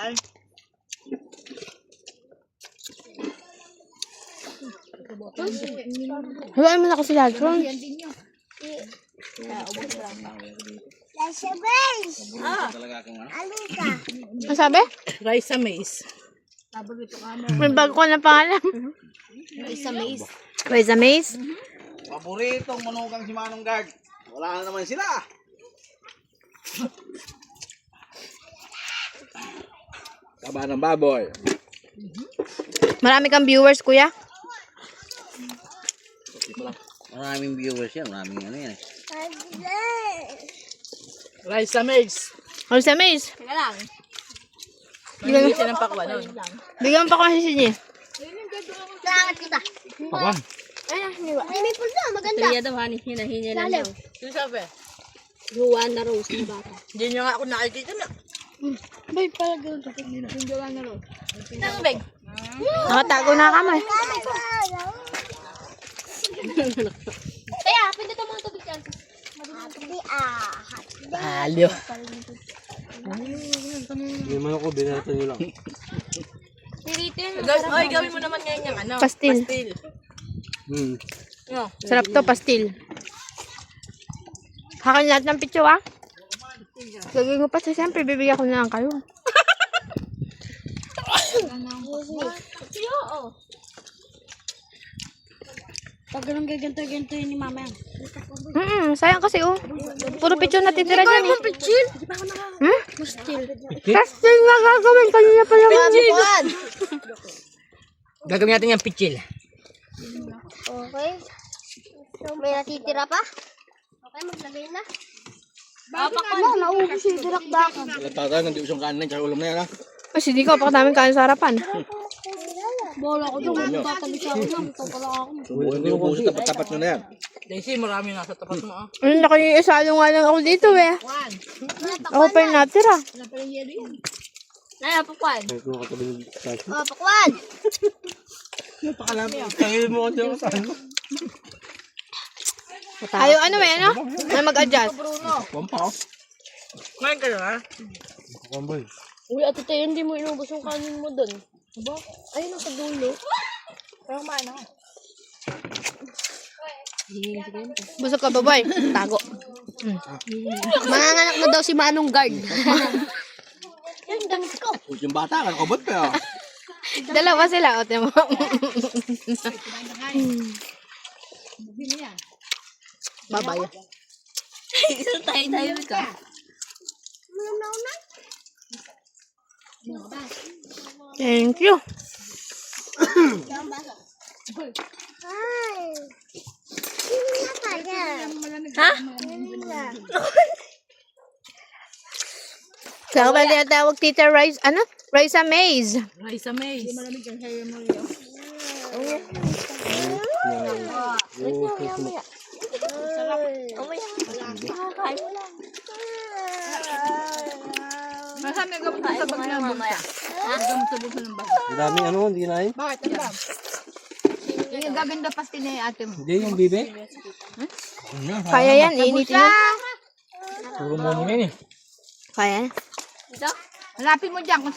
Ay. Hawain mo na kasi lahat, Ron. Ano sabi? Rice maize. May bago ko na pangalan. Rice maize. Paboritong manugang si Manong Guard. Wala na naman sila. Taba ng baboy. Marami kang viewers, kuya. Maraming viewers yan. Maraming ano yan. Rice maize. Rice maize. Teka lang. Hindi siya ng pakwa nun. Bigyan pa ko kasi siya. Langat kita. Pakwan. May pulsa, maganda. Kaya daw, honey, hinahinga lang daw. Sino sabi? Juan na Rose na bata. Hindi niya nga ako nakikita na. Bay, pala gano'n. Tangbeg. Nakatago na kami. Kaya, pindutan mo ang tubig dyan. Alyo. Hindi man ako, binata nyo lang. Pirito yun. Oy, gawin mo naman ngayon yung ano. Pastil. No. Sarap to, pastil. Hakan lahat ng pitso, ah. Lagay ko pa sa siyempre, bibigyan ko na lang kayo. Pag ganun gaganto-ganto yun ni mama yan. Sayang kasi, oh. Puro pitso natitira dyan, eh. Pitchil? Pastil nga gagawin, kanina pa yung pitchil. Gagawin natin yung pitchil. Okay. So, may natitira pa? Okay, maglagay na. Naubos yung dirakdakan. Tatay, hindi usang kanin tsaka ulam na yan ha. Kasi di ko, pakadaming kain sa harapan. Bola ko doon. Tatabi siya ako lang. Ito pala ako. Hindi ubusin, tapat-tapat nyo na yan. Daisy, marami nasa tapat mo ah. Ano na kayo, isalo nga lang ako dito, eh. Ako pa yung natira. Naya, pakwan. Oh, pakwan. Tangin mo ko dyan sa ano. Ayaw, ano, eh, no? Na mag-adjust. Pampaw. Ngayon ka na ha? Pamboy. Uy, ate tayo, hindi mo inubos yung kanin mo doon. Aba? Ayun, nasa dulo. Parang maano. Busog ka, baboy. Tago. Manganganak na daw si Manong Guard. Yan, damit ko. Yung bata, kakabot pa. Dalawa sila, o, tiyan mo. Babay. Isa tayo ka. Thank you. Ay. Sino na kaya? Ha? Kaya ba tinatawag Tita Rice, ano? Rice Amaze. Rice maize. Masa may gamot sa bag ng bulsa. Gamot sa bulsa ng bag. Ang daming ano, hindi na eh. Bakit? Ano ba? Yung gaganda pastil na yung ate mo. Hindi, yung bibe. Kaya yan, initin mo. Puro mo yan eh. Kaya. Hanapin mo dyan kung